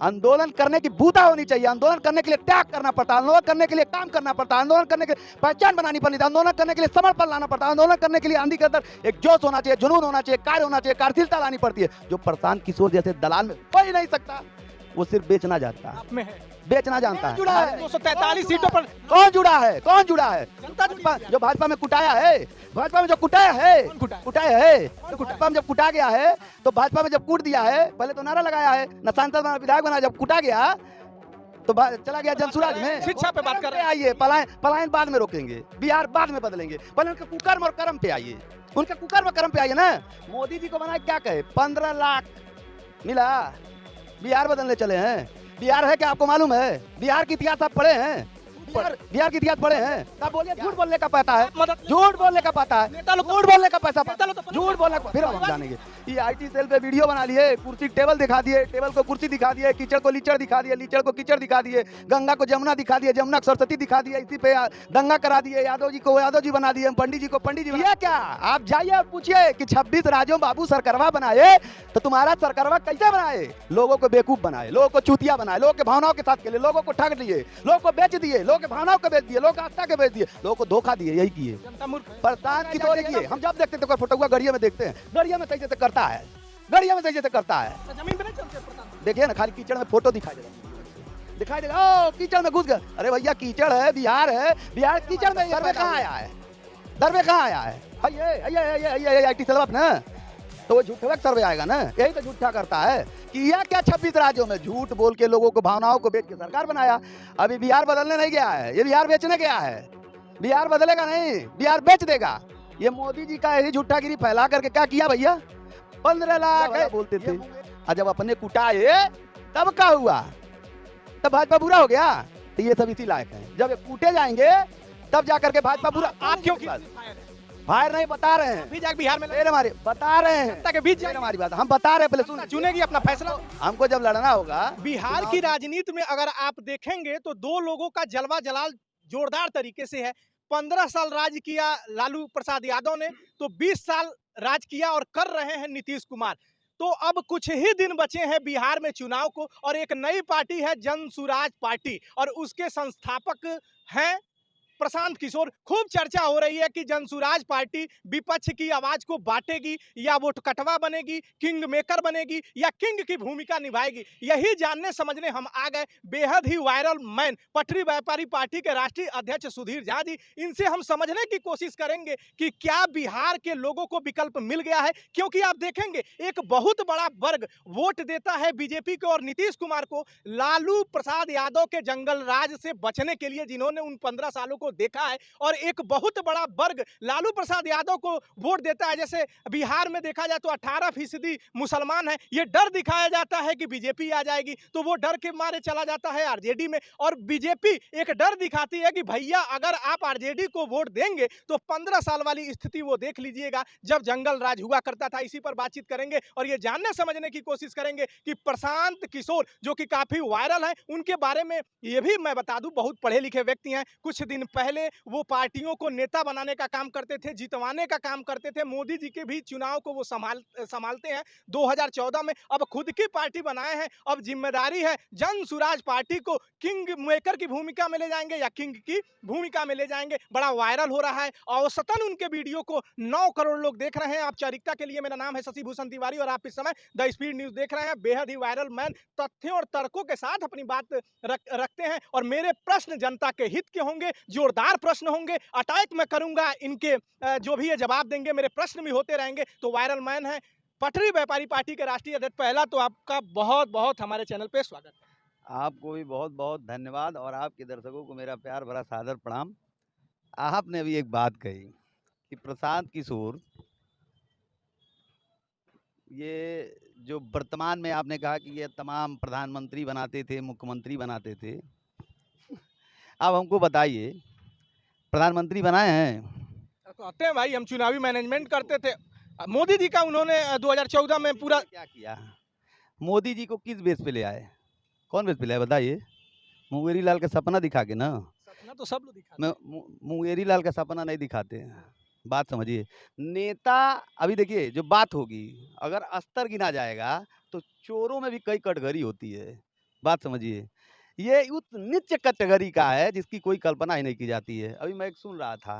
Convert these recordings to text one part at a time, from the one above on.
आंदोलन करने की बूता होनी चाहिए। आंदोलन करने के लिए त्याग करना पड़ता है, आंदोलन करने के लिए काम करना पड़ता है, आंदोलन करने के लिए पहचान बनानी पड़ती है, आंदोलन करने के लिए समर्पण लाना पड़ता है, आंदोलन करने के लिए आंधी के अंदर एक जोश होना चाहिए, जुनून होना चाहिए, कार्य होना चाहिए, कार्यशीलता लानी पड़ती है, जो प्रशांत किशोर जैसे दलाल में कोई नहीं सकता। वो सिर्फ बेचना जानता है, बेचना जानता है। जुड़ा है 243 सीटों पर। कौन जुड़ा है? कौन जुड़ा है? जो भाजपा में कुटाया है, भाजपा में जो कुटाया है, कुटाया है, तो भाजपा में जब कुटा गया है, तो भाजपा में जब कूट दिया है, पहले तो नारा लगाया है, न सांसद बना, विधायक बना, जब कुटा गया तो चला गया जनसुराज में। शिक्षा पे बात कर रहे हैं। आइए, पलायन बाद में रोकेंगे, बिहार बाद में बदलेंगे, पहले उनके कुकर्म और कर्म पे आइए, उनके कुकर्म और कर्म पे आइए ना। मोदी जी को बनाए क्या कहे, 15 लाख मिला, बिहार बदलने चले हैं। बिहार है क्या आपको मालूम है? बिहार की इतिहास आप पढ़े हैं? बिहार की इतिहास पढ़े हैं? आप बोलिए झूठ बोलने का पता है, झूठ बोलने का पता है, झूठ बोलने का पैसा, झूठ बोलने का। फिर हम जानेंगे ये आईटी सेल पे वीडियो बना लिए, कुर्सी टेबल दिखा दिए, टेबल को कुर्सी दिखा दिए, कीचड़ को लीचड़ दिखा दिए, लीचड़ को कीचड़ दिखा दिए, गंगा को जमुना दिखा दिए, जमुना को सरस्वती दिखा दिए, इसी पे दंगा करा दिए, यादव जी को यादव जी बना दिए, पंडित जी को पंडित जी। ये क्या आप जाइए और पूछिए कि 26 राज्यों बाबू सरकारवा बनाए तो तुम्हारा सरकारवा कैसे बनाए? लोगों को बेवकूफ बनाए, लोगों को चूतिया बनाए, लोगों के भावनाओं के साथ खेले, लोगों को ठग लिए, लोगों को बेच दिए, लोगों के भावनाओं को बेच दिए, लोगों को आस्था के बेच दिए, लोगों को धोखा दिए। यही किए प्रशांत किशोर किए। हम जब देखते थे फोटोआ गड़िया में देखते हैं, गड़िया में सही से करता है, गड़िया में सही से करता है। जमीन पे नहीं चलते प्रशांत। देखिए ना, खाली कीचड़ में फोटो दिखाई देगा, ओ कीचड़ में घुस गया। अरे भैया कीचड़ है, बिहार है, बिहार कीचड़ में दरवे कहाँ आया है? दरवे कहाँ आया है? ये आईटी सेल ना, तो वो झूठे सर्वे आएगा ना। यही तो झूठा करता है कि यह क्या 26 राज्यों में झूठ बोल के लोगों को भावनाओं को बेच के सरकार बनाया। अभी बिहार बदलने नहीं गया है, ये बिहार बेचने गया है। बिहार बदलेगा नहीं, बिहार बेच देगा। ये मोदी जी का यही झूठागिरी फैला करके क्या किया भैया? 15 लाख बोलते थे, और जब अपने कुटाए तब क्या हुआ? तब भाजपा बुरा हो गया। तो ये सब इसी लायक है, जब कूटे जाएंगे तब जाकर के भाजपा बुरा। आप क्यों फायर नहीं बता रहे हैं, भी जाके बिहार में हमारे बता रहे हैं के बीच हमारी बात हम बता रहे हैं। पहले सुन, चुनेगी अपना फैसला। हमको जब लड़ना होगा। बिहार की राजनीति में अगर आप देखेंगे तो दो लोगों का जलवा जलाल जोरदार तरीके से है। 15 साल राज किया लालू प्रसाद यादव ने, तो 20 साल राज किया और कर रहे हैं नीतीश कुमार। तो अब कुछ ही दिन बचे हैं बिहार में चुनाव को, और एक नई पार्टी है जन सुराज पार्टी, और उसके संस्थापक हैं प्रशांत किशोर। खूब चर्चा हो रही है कि जनसुराज पार्टी विपक्ष की आवाज को बांटेगी, या वोट कटवा बनेगी, किंग मेकर बनेगी, या किंग की भूमिका निभाएगी। यही जानने समझने हम आ गए बेहद ही वायरल मैन पटरी व्यापारी पार्टी के राष्ट्रीय अध्यक्ष सुधीर झा जी। इनसे हम समझने की कोशिश करेंगे कि क्या बिहार के लोगों को विकल्प मिल गया है। क्योंकि आप देखेंगे एक बहुत बड़ा वर्ग वोट देता है बीजेपी को और नीतीश कुमार को, लालू प्रसाद यादव के जंगल राज से बचने के लिए, जिन्होंने उन 15 सालों को देखा है। और एक बहुत बड़ा वर्ग लालू प्रसाद यादव को वोट देता है। जैसे बिहार में देखा जाए तो 18% मुसलमान है। ये डर दिखाया जाता है कि बीजेपी आ जाएगी, तो वो डर के मारे चला जाता है आरजेडी में। और बीजेपी एक डर दिखाती है कि भैया अगर आप आरजेडी को वोट देंगे तो 15 साल वाली स्थिति वो देख लीजिएगा जब जंगल राज हुआ करता था। इसी पर बातचीत करेंगे और ये जानने समझने की कोशिश करेंगे कि प्रशांत किशोर जो कि काफी वायरल है, उनके बारे में ये भी मैं बता दूं बहुत पढ़े लिखे व्यक्ति हैं। कुछ दिन पहले वो पार्टियों को नेता बनाने का काम करते थे, जितवाने का काम करते थे। मोदी जी के भी चुनाव को वो संभालते हैं 2014 में। अब खुद की पार्टी बनाए हैं, अब जिम्मेदारी है जन सुराज पार्टी को किंग मेकर की भूमिका में ले जाएंगे या किंग की भूमिका में ले जाएंगे। बड़ा वायरल हो रहा है, औसतन उनके वीडियो को 9 करोड़ लोग देख रहे हैं। औपचारिकता के लिए मेरा नाम है शशि भूषण तिवारी और आप इस समय द स्पीड न्यूज देख रहे हैं। बेहद ही वायरल मैन तथ्यों और तर्कों के साथ अपनी बात रखते हैं और मेरे प्रश्न जनता के हित के होंगे, जोरदार प्रश्न होंगे। अटैक मैं करूंगा इनके, जो भी ये जवाब देंगे मेरे प्रश्न भी होते रहेंगे। तो वायरल मैन है पटरी व्यापारी पार्टी के राष्ट्रीय अध्यक्ष। पहला तो आपका बहुत बहुत हमारे चैनल पे स्वागत है। आपको भी बहुत बहुत धन्यवाद और आपके दर्शकों को मेरा प्यार भरा सादर प्रणाम। आपने अभी एक बात कही कि प्रशांत किशोर, ये जो वर्तमान में आपने कहा कि ये तमाम प्रधानमंत्री बनाते थे, मुख्यमंत्री बनाते थे। अब हमको बताइए, प्रधानमंत्री बनाए हैं? कहते हैं भाई हम चुनावी मैनेजमेंट करते थे। मोदी जी का उन्होंने 2014 में पूरा क्या किया? मोदी जी को किस बेस पे ले आए? कौन बेस पे ले आए बताइए? मुंगेरी लाल का सपना दिखा के ना। सपना तो सब लोग दिखाते मैं मुंगेरी लाल का सपना नहीं दिखाते। बात समझिए, नेता अभी देखिए जो बात होगी, अगर अस्तर गिना जाएगा तो चोरों में भी कई कैटेगरी होती है। बात समझिए। ये उस नीच कैटेगरी का है जिसकी कोई कल्पना ही नहीं की जाती है। अभी मैं एक सुन रहा था,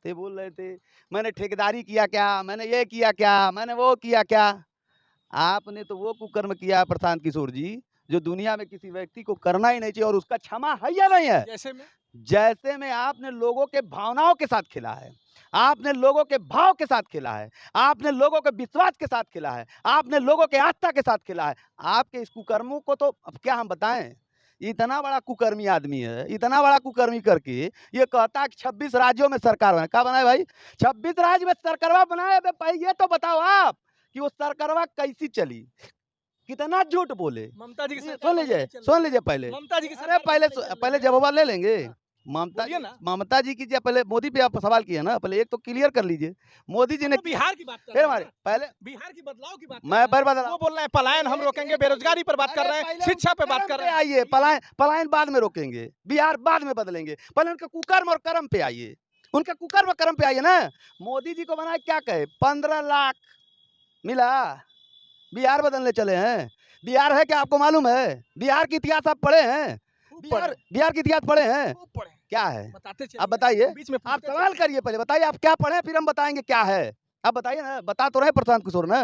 तो ये बोल रहे थे, मैंने ठेकेदारी किया क्या? मैंने ये किया क्या? मैंने वो किया क्या? आपने तो वो कुकर्म किया है प्रशांत किशोर जी, जो दुनिया में किसी व्यक्ति को करना ही नहीं चाहिए और उसका क्षमा है या नहीं है? जैसे में जैसे में आपने लोगों के भावनाओं के साथ खेला है, आपने लोगों के भाव के साथ खेला है, आपने लोगों के विश्वास के साथ खेला है, आपने लोगों के आस्था के साथ खेला है। आपके इस कुकर्मों को तो अब क्या हम बताएँ? इतना बड़ा कुकर्मी आदमी है, इतना बड़ा कुकर्मी करके ये कहता है कि 26 राज्यों में सरकार बनाए। क्या बनाए भाई? 26 राज्य में सरकारवा बनाए बे भाई, ये तो बताओ आप कि वो सरकारवा कैसी चली? कितना झूठ बोले? ममता जी की ये सरकार सुन बढ़िया लीजिए, नहीं चल सुन रही है। लीजिए पहले। ममता जी की अरे सरकार पहले बढ़िया नहीं चल पहले रही है। जवाब ले लेंगे। हाँ, ममता बोलिए जी ना। ममता जी की जो पहले मोदी पे आप सवाल किए ना, पहले एक तो क्लियर कर लीजिए। मोदी जी हम ने तो बिहार की बात कर फिर रहे हैं हमारे ना। पहले बिहार की बदलाव की बात कर मैं रहे फिर हैं। बता वो बोल रहे हैं पलायन हम रोकेंगे, बेरोजगारी पर बात कर अरे रहे हैं, पहले शिक्षा उनके पे बात कर्म कर पे रहे हैं। आइए, पलायन बाद में रोकेंगे, बिहार बाद में बदलेंगे। पहले उनके कुकर्म और कर्म पे आइए, उनके कुकर्म और कर्म पे आइए ना। मोदी जी को बनाए क्या कहे? 15 लाख मिला, बिहार बदलने चले हैं। बिहार है क्या आपको मालूम है? बिहार की इतिहास आप पढ़े हैं? खूब पढ़े बिहार हैं, बिहार की इतिहास पढ़े हैं? खूब पढ़े हैं। क्या है? बताते आप चलिए, बताइए। हम बीच में आप पूछते सवाल चलिए। करिए पहले, बताइए आप क्या पढ़े हैं, फिर हम बताएँगे क्या है। आप बताइए ना, बता तो रहे हैं प्रशांत किशोर ना।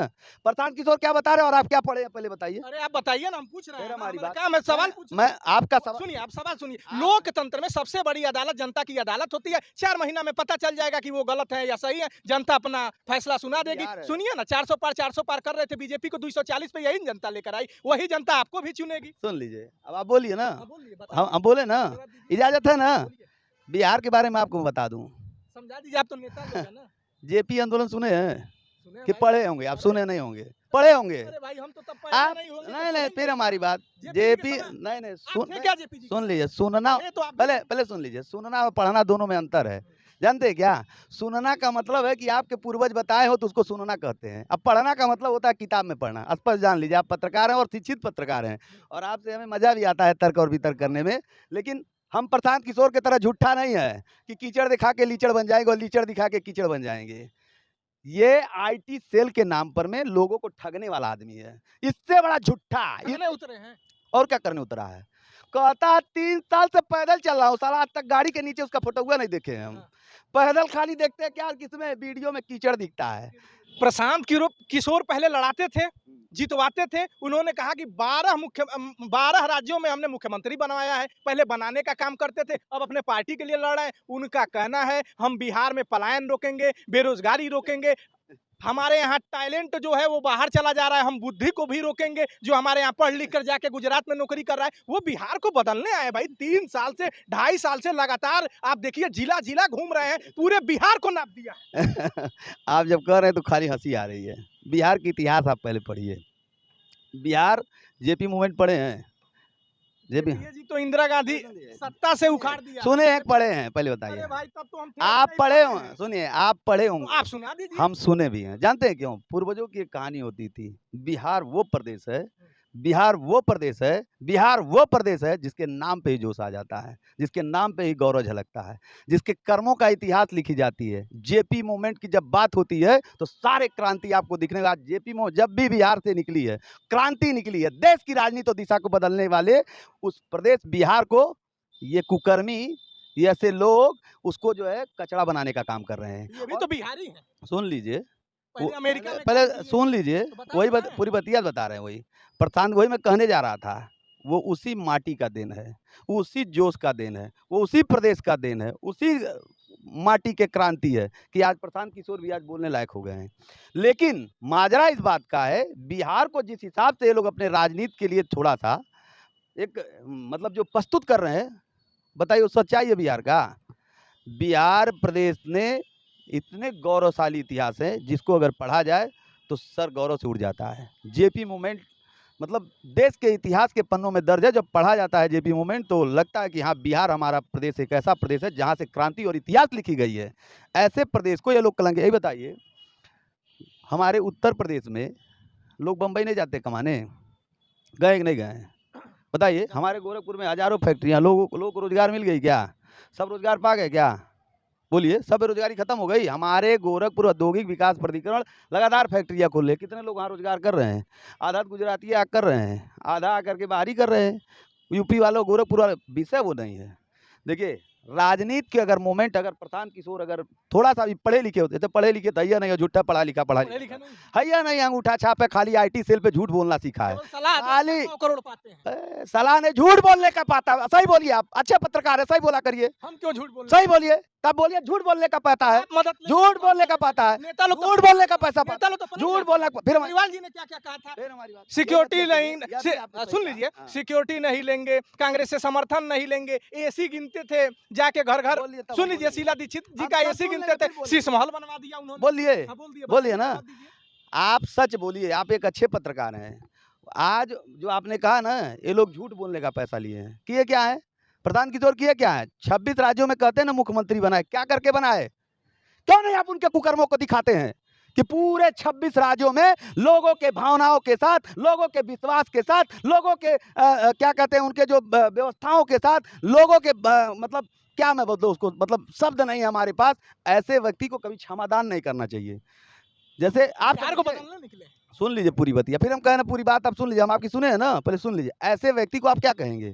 प्रशांत किशोर क्या बता रहे हैं और आप क्या पढ़े हैं पहले बताइए? अरे आप बताइए ना, हम पूछ रहे फिर हैं ना, हमारी हमारा बात काम है सवाल पूछना। मैं आपका वो सवाल सुनिए, आप सवाल सुनिए। आप लोकतंत्र में सबसे बड़ी अदालत जनता की अदालत होती है। 4 महीना में पता चल जाएगा कि वो गलत है या सही है। जनता अपना फैसला सुना देगी। यार सुनिए ना, 400 पार कर रहे थे बीजेपी को 240 पे, यही जनता लेकर आई। वही जनता आपको भी चुनेगी। सुन लीजिए, अब आप बोलिए ना। हाँ, बोलिए, हम बताइए। बोले ना, जवाब दीजिए। इजाज़त है ना? बोलिए, बिहार के बारे में आपको बता दूँ। समझा दीजिए, आप तो नेता लोग हैं ना। जेपी आंदोलन सुने हैं? सुने हैं कि भाई। पढ़े होंगे? आप अरे सुने नहीं होंगे, पढ़े होंगे। अरे भाई, हम तो तब पैदा आप नहीं होंगे तो नहीं, नहीं, पढ़ेंगे फिर क्या? हमारी बात जेपी जी के जेपी समय नहीं, नहीं, आप थे क्या जेपी जी के सुन समय? लीजिए, सुनना थे तो आप भी पहले पहले सुन लीजिए, सुनना और पढ़ना दोनों में अंतर है। जानते हैं क्या? सुनना का मतलब है कि आपके पूर्वज बताए हो तो उसको सुनना कहते हैं। अब पढ़ना का मतलब होता है किताब में पढ़ना। स्पष्ट जान लीजिए, आप पत्रकार हैं और शिक्षित पत्रकार हैं और आपसे हमें मज़ा भी आता है तर्क और वितर्क करने में। लेकिन हम प्रशांत किशोर की तरह झूठा नहीं है कि कीचड़ दिखा के लीचड़ बन जाएँगे और लीचड़ दिखा के कीचड़ बन जाएँगे। ये आईटी सेल के नाम पर में लोगों को ठगने वाला आदमी है। इससे बड़ा झूठा ठगने उतरे हैं। और क्या करने उतरा है? कहता है 3 साल से पैदल चल रहा हूँ, साला आज तक गाड़ी के नीचे उसका फोटोआ नहीं देखे हैं हम। हाँ। पैदल खाली देखते हैं क्या किसमें वीडियो में कीचड़ दिखता है। प्रशांत किशोर पहले लड़ाते थे, जितवाते थे। उन्होंने कहा कि 12 राज्यों में हमने मुख्यमंत्री बनवाया है। पहले बनाने का काम करते थे, अब अपने पार्टी के लिए लड़ रहे हैं। उनका कहना है हम बिहार में पलायन रोकेंगे, बेरोजगारी रोकेंगे। हमारे यहाँ टैलेंट जो है वो बाहर चला जा रहा है, हम बुद्धि को भी रोकेंगे। जो हमारे यहाँ पढ़ लिख कर जाके गुजरात में नौकरी कर रहा है, वो बिहार को बदलने आए भाई। 3 साल से, 2.5 साल से लगातार आप देखिए जिला-जिला घूम रहे हैं, पूरे बिहार को नाप दिया है। आप जब कह रहे हैं तो खाली हँसी आ रही है। बिहार की इतिहास आप पहले पढ़िए। बिहार जेपी मूवमेंट पढ़े हैं? जेपी ये जी तो इंदिरा गांधी सत्ता से उखाड़ दिया। सुने हैं कि पढ़े हैं? पहले अरे बताइए। भाई, तब तो हम थे आप नहीं, पढ़े पढ़े हो हैं। सुनिए, आप पढ़े तो होंगे। आप सुना दीजिए। हम सुने भी हैं। जानते हैं क्यों? पूर्वजों की एक कहानी होती थी। बिहार वो प्रदेश है बिहार वो प्रदेश है बिहार वो प्रदेश है जिसके नाम पे ही जोश आ जाता है, जिसके नाम पे ही गौरव झलकता है, जिसके कर्मों का इतिहास लिखी जाती है। जेपी मूवमेंट की जब बात होती है तो सारे क्रांति आपको दिखने का। जेपी मूवमेंट जब भी बिहार से निकली है, क्रांति निकली है, देश की राजनीति और दिशा को बदलने वाले उस प्रदेश बिहार को ये कुकर्मी, ये ऐसे लोग उसको जो है कचरा बनाने का काम कर रहे हैं। ये भी तो बिहारी हैं। सुन लीजिए, वो पहले अमेरिका में पहले काम किए। सुन लीजिए, तो बता वही तो रहे हैं। पूरी बतिया बता रहे हैं वही। प्रशांत वही मैं कहने जा रहा था, वो उसी माटी का देन है, वो उसी जोश का देन है, वो उसी प्रदेश का देन है, उसी माटी के क्रांति है कि आज प्रशांत किशोर भी आज बोलने लायक हो गए हैं। लेकिन माजरा इस बात का है, बिहार को जिस हिसाब से ये लोग अपने राजनीति के लिए थोड़ा-सा एक मतलब जो प्रस्तुत कर रहे हैं, बताइए वो सच्चाई है बिहार का? बिहार प्रदेश ने इतने गौरवशाली इतिहास है जिसको अगर पढ़ा जाए तो सर गौरव से उड़ जाता है। जेपी मूवमेंट मतलब देश के इतिहास के पन्नों में दर्ज है। जब पढ़ा जाता है जेपी मूवमेंट तो लगता है कि हाँ, बिहार हमारा प्रदेश एक ऐसा प्रदेश है जहाँ से क्रांति और इतिहास लिखी गई है। ऐसे प्रदेश को ये लोग कलंक। यही बताइए, हमारे उत्तर प्रदेश में लोग बम्बई नहीं जाते कमाने? गए कि नहीं गए? बताइए, हमारे गोरखपुर में हज़ारों फैक्ट्रियाँ, लोगों को रोज़गार मिल गई क्या? सब रोज़गार पा गए क्या? बोलिए, सब बेरोजगारी खत्म हो गई। हमारे गोरखपुर औद्योगिक विकास प्राधिकरण लगातार फैक्ट्रियां खोल रहे हैं। कितने लोग वहाँ रोजगार कर रहे हैं? आधा गुजराती कर रहे हैं, आधा आकर के बाहर ही कर रहे हैं। यूपी वालों, गोरखपुर वाले, विषय वो नहीं है। देखिए, राजनीति के अगर मोमेंट, अगर प्रशांत किशोर अगर थोड़ा सा भी पढ़े लिखे होते तो पढ़े लिखे तो नहीं है, झूठा पढ़ा लिखा पढ़े लिखे नहीं हैया नहीं, अंगूठा छापे, खाली आईटी सेल पे झूठ बोलना सीखा है। केवल सलाह देते खाली हैं, 100 करोड़ पाते हैं। सलाह ने झूठ बोलने का पाता है। सही बोलिए, आप अच्छे पत्रकार है, सही बोला करिए, हम क्यों झूठ बोल सही बोलिए, तब बोलिए झूठ बोलने का पाता है, मदद ले- झूठ बोलने का पाता है, नेता लोग तो- झूठ बोलने का पैसा नेता पाता लोग तो पलट झूठ जाते बोलने हैं। का फिर केजरीवाल जी ने क्या क्या कहा था? फिर हमारी बात सिक्योरिटी ये नहीं, बात ये आपने सुन सही लीजिए, कहा। हाँ। सिक्योरिटी नहीं लेंगे, कांग्रेस से समर्थन नहीं लेंगे, एसी गिनते थे जाके घर घर। बोलिए तब सुन हम लीजिए, बोलिए। शीला दीक्षित जी हम का सब एसी सुन गिनते लेंगे, थे, फिर बोलिए। शीश महल बनवा दिया उन्होंने। बोलिए, हाँ, बोलिए बोलिए ना। जवाब दीजिए। आप सच बोलिए, आप एक अच्छे पत्रकार हैं। आज जो आपने कहा ना, ये लोग झूठ बोलने का पैसा लिए हैं, किए क्या है? प्रशांत किशोर किए क्या है? 26 राज्यों में कहते हैं ना मुख्यमंत्री बनाए, क्या करके बनाए? क्यों नहीं आप उनके कुकर्मों को दिखाते हैं कि पूरे 26 राज्यों में लोगों के भावनाओं के साथ, लोगों के विश्वास के साथ, लोगों के क्या कहते हैं, उनके जो व्यवस्थाओं के साथ, लोगों के मतलब क्या मैं बोलूं उसको, मतलब शब्द नहीं है हमारे पास। ऐसे व्यक्ति को कभी क्षमादान नहीं करना चाहिए। जैसे आप बिहार को बदलने निकले। सुन लीजिए पूरी बतिया, फिर हम कहें ना पूरी बात आप सुन लीजिए, हम आपकी सुने हैं ना, पहले सुन लीजिए। ऐसे व्यक्ति को आप क्या कहेंगे?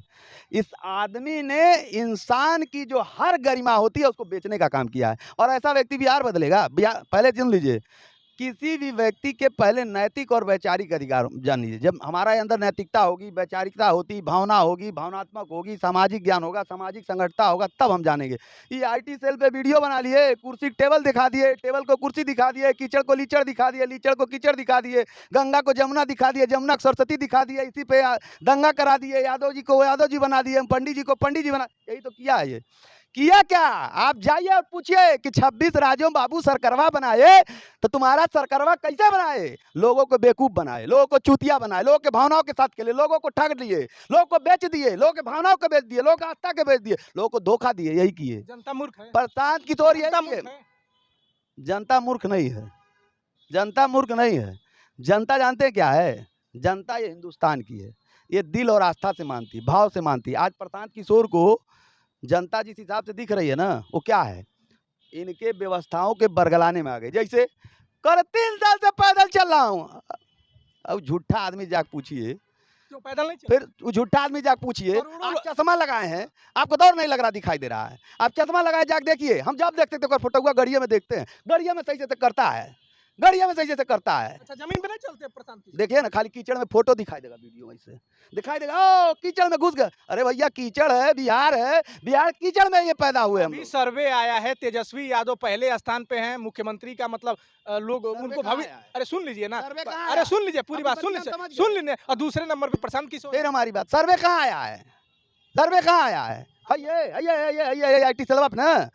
इस आदमी ने इंसान की जो हर गरिमा होती है उसको बेचने का काम किया है, और ऐसा व्यक्ति बिहार बदलेगा? बिहार, पहले सुन लीजिए, किसी भी व्यक्ति के पहले नैतिक और वैचारिक अधिकार जान लीजिए। जब हमारे अंदर नैतिकता होगी, वैचारिकता होती, भावना होगी, भावनात्मक होगी, सामाजिक ज्ञान होगा, सामाजिक संगठता होगा, तब हम जानेंगे। ये आईटी सेल पे वीडियो बना लिए, कुर्सी टेबल दिखा दिए, टेबल को कुर्सी दिखा दिए, कीचड़ को लीचड़ दिखा दिए, लीचड़ को कीचड़ दिखा दिए, गंगा को जमुना दिखा दिए, जमुना को सरस्वती दिखा दिए, इसी पे दंगा करा दिए, यादव जी को यादव जी बना दिए, पंडित जी को पंडित जी बना, यही तो किया है। ये किया क्या? आप जाइए और पूछिए कि 26 राज्यों बाबू सरकरवा बनाए, तो तुम्हारा सरकरवा कैसे बनाए? लोगों को बेवकूफ बनाए, लोगों को चूतिया बनाए, लोगों के भावनाओं के साथ खेले, लोगों को ठग लिए, लोगों को बेच दिए, लोगों के भावनाओं को बेच दिए, लोगों को आस्था के बेच दिए, लोगों को धोखा दिए, यही किए। जनता मूर्ख है। प्रशांत किशोर जनता यही किए। मूर्ख है। जनता मूर्ख नहीं है, जनता मूर्ख नहीं है। जनता जानते हैं क्या है? जनता ये हिंदुस्तान की है, ये दिल और आस्था से मानती है, भाव से मानती है। आज प्रशांत किशोर को जनता जिस हिसाब से दिख रही है ना, वो क्या है? इनके व्यवस्थाओं के बरगलाने में आ गए। जैसे कर 3 साल से पैदल चल रहा हूँ, अब झूठा आदमी जाके पूछिए, क्यों पैदल नहीं चले? फिर वो झूठा आदमी जाके पूछिए, करोड़ों आप लोग- चश्मा लगाए हैं, आपको दौर नहीं लग रहा दिखाई दे रहा है, आप चश्मा लगाए जाके देखिए। हम जब देखते थे फोटो हुआ गड़िया में देखते हैं, गड़िया में सही से करता है, गड़िया में सही से करता है। अच्छा, जमीन पे नहीं चलते प्रशांत किशोर? देखिए ना, खाली कीचड़ में फोटो दिखाई देगा, वीडियो में से दिखाई देगा, ओ कीचड़ में घुस गए। अरे भैया कीचड़ है, बिहार है, बिहार कीचड़ में ये पैदा हुए हम अभी लोग। सर्वे आया है, तेजस्वी यादव पहले स्थान पे हैं, मुख्यमंत्री का मतलब लोग सर्वे उनको कहाँ भविष्य। आया है? अरे सुन लीजिए ना, सर्वे कहाँ अरे आया? सुन लीजिए पूरी अभी बात, सुन बतिया लीजिए, समझ सुन गए। लीजिए। और दूसरे नंबर पे प्रशांत किशोर। फिर हमारी बात, सर्वे कहाँ आया है? सर्वे कहाँ आया है? ये आईटी सेल ना,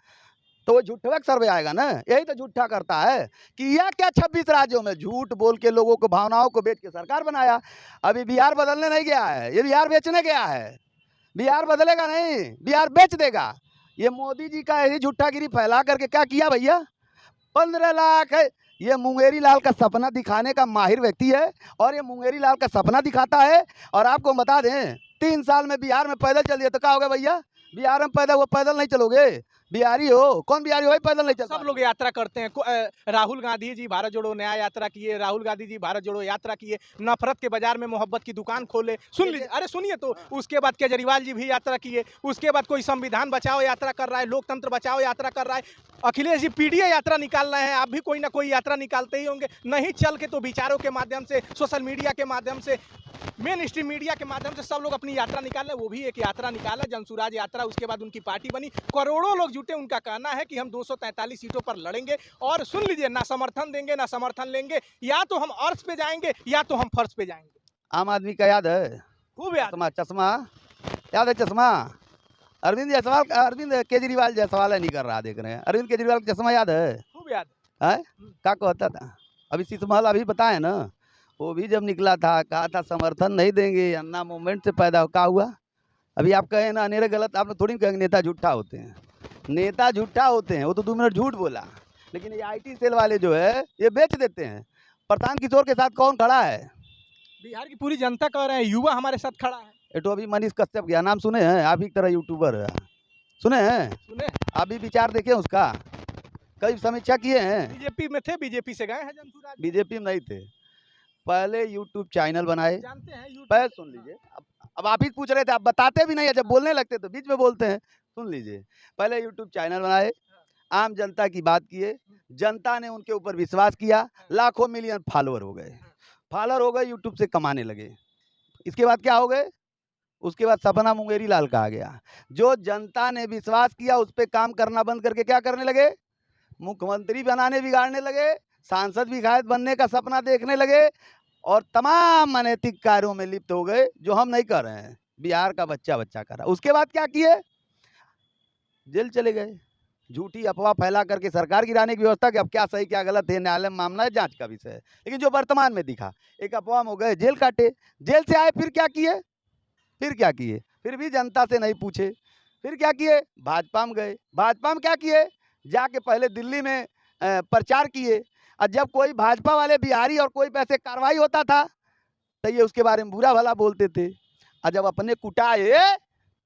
तो वो झूठा सर्वे आएगा ना, यही तो झूठा करता है। किया क्या 26 राज्यों में? झूठ बोल के लोगों को भावनाओं को बेच के सरकार बनाया। अभी बिहार बदलने नहीं गया है, ये बिहार बेचने गया है। बिहार बदलेगा नहीं, बिहार बेच देगा। ये मोदी जी का यही झूठागिरी फैला करके क्या किया भैया? 15 लाख है। ये मुंगेरी लाल का सपना दिखाने का माहिर व्यक्ति है, और ये मुंगेरी लाल का सपना दिखाता है। और आपको बता दें, 3 साल में बिहार में पैदल चलिए तो क्या होगा भैया? बिहार में पैदल नहीं चलोगे, बिहारी हो, कौन बिहारी हो भाई पैदल नहीं चल सब पाएगा। लोग यात्रा करते हैं। राहुल गांधी जी भारत जोड़ो न्याय यात्रा किए, राहुल गांधी जी भारत जोड़ो यात्रा किए, नफरत के बाजार में मोहब्बत की दुकान खोले। सुन लीजिए, अरे सुनिए तो, उसके बाद केजरीवाल जी भी यात्रा किए, उसके बाद कोई संविधान बचाओ यात्रा कर रहा है, लोकतंत्र बचाओ यात्रा कर रहा है, अखिलेश जी पीडीए यात्रा निकाल रहे हैं, आप भी कोई ना कोई यात्रा निकालते ही होंगे। नहीं चल के तो विचारों के माध्यम से, सोशल मीडिया के माध्यम से, मेन स्ट्रीम मीडिया के माध्यम से सब लोग अपनी यात्रा निकाल रहे हैं। वो भी एक यात्रा निकाला, जनसुराज यात्रा, उसके बाद उनकी पार्टी बनी, करोड़ों लोग जुटे। उनका कहना है कि हम 243 सीटों पर लड़ेंगे, और सुन लीजिए, ना समर्थन देंगे ना समर्थन लेंगे, या तो हम अर्श पे जाएंगे या तो हम फर्श पे जाएंगे। आम आदमी का याद है? खूब याद। चश्मा याद है? चश्मा अरविंद केजरीवाल जैसा सवाल नहीं कर रहा, देख रहे हैं, अरविंद केजरीवाल का चश्मा याद है? खूब याद है? क्या कहता था? अभी शीशमहल अभी बताए ना, वो भी जब निकला था कहा था समर्थन नहीं देंगे, अन्ना मूवमेंट से पैदा क्या हुआ? अभी आप कहें ना अनेरे गलत, आप लोग थोड़ी कहेंगे नेता झूठा होते हैं, नेता झूठा होते हैं, वो तो 2 मिनट झूठ बोला, लेकिन ये आईटी सेल वाले जो है ये बेच देते हैं। प्रशांत किशोर के साथ कौन खड़ा है? बिहार की पूरी जनता कह रहे हैं, युवा हमारे साथ खड़ा है। ये तो अभी मनीष कश्यप गया, नाम सुने हैं? आप ही की तरह यूट्यूबर है, सुने हैं? सुने आप भी विचार देखें उसका, कई समीक्षा किए हैं। बीजेपी में थे, बीजेपी से गए हैं जनसुराज। बीजेपी में नहीं थे, पहले यूट्यूब चैनल बनाए। जानते हैं पहले सुन लीजिए, अब आप ही पूछ रहे थे, आप बताते भी नहीं है, जब बोलने लगते तो बीच में बोलते हैं। सुन लीजिए, पहले यूट्यूब चैनल बनाए, आम जनता की बात किए, जनता ने उनके ऊपर विश्वास किया, लाखों मिलियन फॉलोअर हो गए, यूट्यूब से कमाने लगे। इसके बाद क्या हो गए? उसके बाद सपना मुंगेरी लाल का आ गया। जो जनता ने विश्वास किया उस पर काम करना बंद करके क्या करने लगे? मुख्यमंत्री बनाने बिगाड़ने लगे, सांसद विधायक बनने का सपना देखने लगे और तमाम अनैतिक कार्यों में लिप्त हो गए, जो हम नहीं कर रहे हैं, बिहार का बच्चा बच्चा कर रहा। उसके बाद क्या किए? जेल चले गए, झूठी अफवाह फैला करके सरकार गिराने की व्यवस्था कि अब क्या सही क्या गलत है, न्यायालय में मामला है, जांच का विषय है। लेकिन जो वर्तमान में दिखा, एक अफवाह में हो गए, जेल काटे, जेल से आए फिर क्या किए? फिर भी जनता से नहीं पूछे, फिर क्या किए? भाजपा में गए, भाजपा में क्या किए? जाके पहले दिल्ली में प्रचार किए, और जब कोई भाजपा वाले बिहारी और कोई पैसे कार्रवाई होता था तो ये उसके बारे में बुरा भला बोलते थे, और जब अपने कुटाए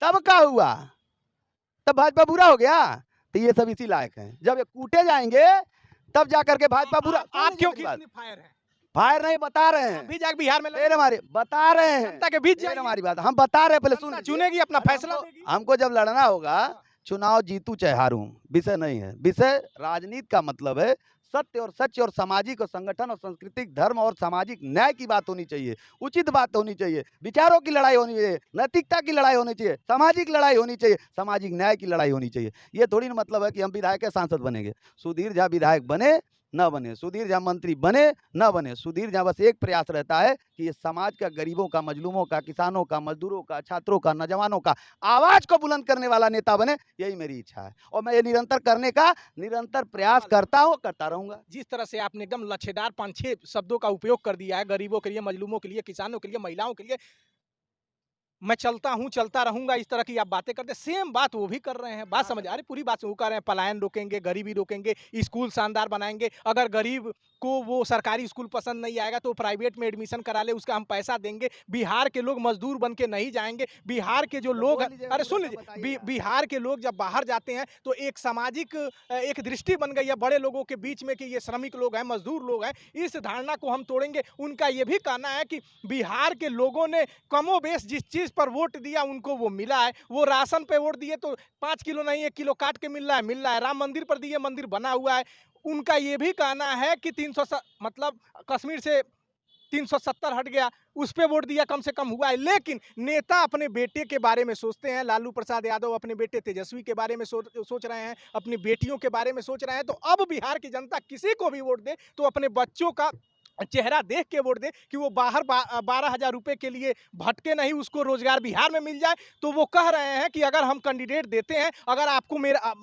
तब क्या हुआ? तब भाजपा बुरा हो गया। तो ये सब इसी लायक हैं, जब ये कूटे जाएंगे तब जाकर के भाजपा बुरा। आप क्यों कितनी फायर है? फायर नहीं, बता रहे हैं, अभी जाके बिहार में फिर हमारे बता रहे हैं, जनता के बीच फिर जाइए। हमारी बात हम बता रहे हैं, पहले सुन जनता लीजिए। चुनेगी, अपना फैसला देगी। हमको जब लड़ना होगा, चुनाव जीतू चाहे हारूं, विषय नहीं है। विषय राजनीति का मतलब है सत्य और सच और सामाजिक और संगठन और सांस्कृतिक धर्म और सामाजिक न्याय की बात होनी चाहिए, उचित बात होनी चाहिए, विचारों की लड़ाई होनी चाहिए, नैतिकता की लड़ाई होनी चाहिए, सामाजिक लड़ाई होनी चाहिए, सामाजिक न्याय की लड़ाई होनी चाहिए। ये थोड़ी ना मतलब है कि हम विधायक या सांसद बनेंगे। सुधीर झा विधायक बने न बने, सुधीर झा मंत्री बने न बने, सुधीर झा बस एक प्रयास रहता है कि ये समाज का, गरीबों का, मजलूमों का, किसानों का, मजदूरों का, छात्रों का, नौजवानों का आवाज को बुलंद करने वाला नेता बने। यही मेरी इच्छा है और मैं ये निरंतर करने का निरंतर प्रयास करता हूँ, करता रहूंगा। जिस तरह से आपने एकदम लच्छेदार 5-6 शब्दों का उपयोग कर दिया है, गरीबों के लिए, मजलूमों के लिए, किसानों के लिए, महिलाओं के लिए, मैं चलता हूँ, चलता रहूंगा, इस तरह की आप बातें करते, सेम बात वो भी कर रहे हैं। बात समझ आ रही, पूरी बात वो कर रहे हैं। पलायन रोकेंगे, गरीबी रोकेंगे, स्कूल शानदार बनाएंगे। अगर गरीब को वो सरकारी स्कूल पसंद नहीं आएगा तो प्राइवेट में एडमिशन करा ले, उसका हम पैसा देंगे। बिहार के लोग मजदूर बन के नहीं जाएंगे। बिहार के जो लोग, अरे सुन लीजिए, बिहार के लोग जब बाहर जाते हैं तो एक सामाजिक एक दृष्टि बन गई है बड़े लोगों के बीच में कि ये श्रमिक लोग हैं, मजदूर लोग हैं। इस धारणा को हम तोड़ेंगे। उनका ये भी कहना है कि बिहार के लोगों ने कमोबेश जिस चीज पर वोट दिया उनको वो मिला है। वो राशन पे वोट दिए तो 5 किलो नहीं 1 किलो काट के मिल रहा है। राम मंदिर पर दिए, मंदिर बना हुआ है। उनका ये भी कहना है कि 300 मतलब कश्मीर से 370 हट गया, उस पे वोट दिया, कम से कम हुआ है। लेकिन नेता अपने बेटे के बारे में सोचते हैं। लालू प्रसाद यादव अपने बेटे तेजस्वी के बारे में सोच रहे हैं, अपनी बेटियों के बारे में सोच रहे हैं। तो अब बिहार की जनता किसी को भी वोट दे तो अपने बच्चों का चेहरा देख के वोट दे कि वो बाहर 12,000 रुपए के लिए भटके नहीं, उसको रोजगार बिहार में मिल जाए। तो वो कह रहे हैं कि अगर हम कैंडिडेट देते हैं, अगर आपको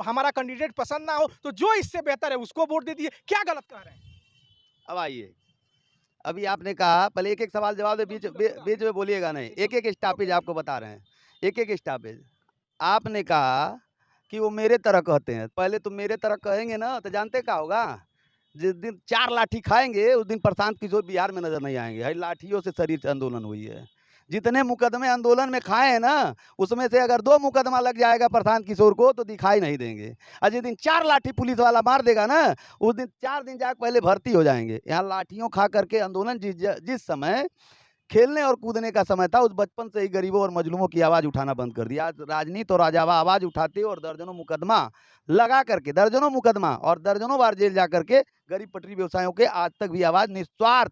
हमारा कैंडिडेट पसंद ना हो तो जो इससे बेहतर है उसको वोट दे दिए। क्या गलत कह रहे हैं? अब आइए, अभी आपने कहा, पहले एक एक सवाल जवाब दे, बीच में बोलिएगा नहीं, एक एक स्टॉपेज आपको बता रहे हैं, एक एक स्टॉपेज। आपने कहा कि वो मेरे तरह कहते हैं, पहले तुम मेरे तरह कहेंगे ना तो जानते क्या होगा? जिस दिन 4 लाठी खाएंगे उस दिन प्रशांत किशोर बिहार में नजर नहीं आएंगे। लाठियों से शरीर आंदोलन हुई है। जितने मुकदमे आंदोलन में खाए हैं ना, उसमें से अगर 2 मुकदमा लग जाएगा प्रशांत किशोर को तो दिखाई नहीं देंगे, और जिस दिन 4 लाठी पुलिस वाला मार देगा ना, उस दिन 4 दिन जाकर पहले भर्ती हो जाएंगे। यहाँ लाठियों खा करके आंदोलन जिस समय खेलने और कूदने का समय था, उस बचपन से ही गरीबों और मजलूमों की आवाज़ उठाना बंद कर दिया। आज राजनीति और राजावा आवाज़ उठाते और दर्जनों मुकदमा लगा करके, दर्जनों मुकदमा और दर्जनों बार जेल जा करके गरीब पटरी व्यवसायों के आज तक भी आवाज़ निस्वार्थ।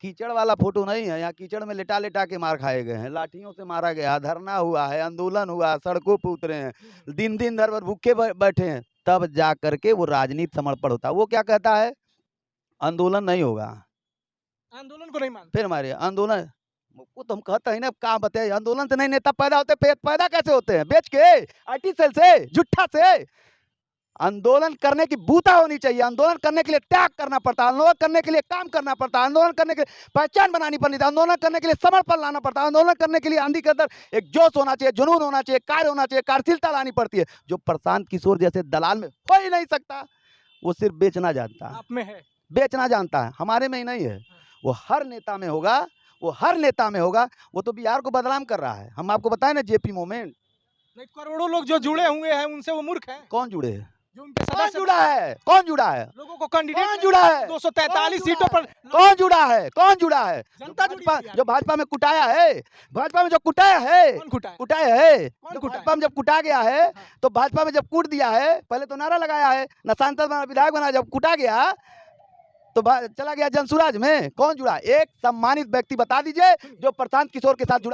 कीचड़ वाला फोटो नहीं है, यहाँ कीचड़ में लेटा लेटा के मार खाए गए हैं, लाठियों से मारा गया, धरना हुआ है, आंदोलन हुआ, सड़कों पर उतरे हैं, दिन दिन भर भूखे बैठे हैं, तब जा करके वो राजनीति समर्पण होता है। वो क्या कहता है? आंदोलन नहीं होगा, आंदोलन को नहीं मानते। फिर हमारे आंदोलन वो तो हम कहते हैं ना, कहाँ बताए, आंदोलन से नहीं नेता पैदा होते, पैदा कैसे होते हैं? बेच के, आईटी सेल से, जुट्ठा से। आंदोलन करने की बूता होनी चाहिए, आंदोलन करने के लिए त्याग करना पड़ता है, आंदोलन करने के लिए काम करना पड़ता है, आंदोलन करने के लिए पहचान बनानी पड़ती है, आंदोलन करने के लिए समर्पण लाना पड़ता है, आंदोलन करने के लिए आंधी के अंदर एक जोश होना चाहिए, जुनून होना चाहिए, कार्य होना चाहिए, कार्यशीलता लानी पड़ती है, जो प्रशांत किशोर जैसे दलाल में हो ही नहीं सकता। वो सिर्फ बेचना जानता है, आप में है, बेचना जानता है, हमारे में ही नहीं है। वो हर नेता में होगा, वो हर नेता में होगा। वो तो बिहार को बदनाम कर रहा है। हम आपको बताएं ना, जेपी मोमेंट, नहीं, करोड़ों लोग जो जुड़े हुए हैं उनसे वो मूर्ख हैं कौन जुड़े हैं? जो उनके कौन सदस्य जुड़ा है? कौन जुड़ा है? लोगों को कैंडिडेट कौन जुड़ा है? 243 सीटों पर कौन जुड़ा है? कौन जुड़ा है? जनता जुड़ी हुई है। जो भाजपा में कुटाया है, भाजपा में जो कुटाया है, कौन कुटाया? कुटाया है, कौन जो कुटाया? भाजपा में जब कुटा गया है, तो भाजपा में जब कूट दिया है, पहले तो नारा लगाया है, न सांसद बना, विधायक बना, जब कुटा गया तो चला गया जनसुराज में। कौन जुड़ा? एक सम्मानित व्यक्ति बता दीजिए जो प्रशांत किशोर के साथ जुड़ा।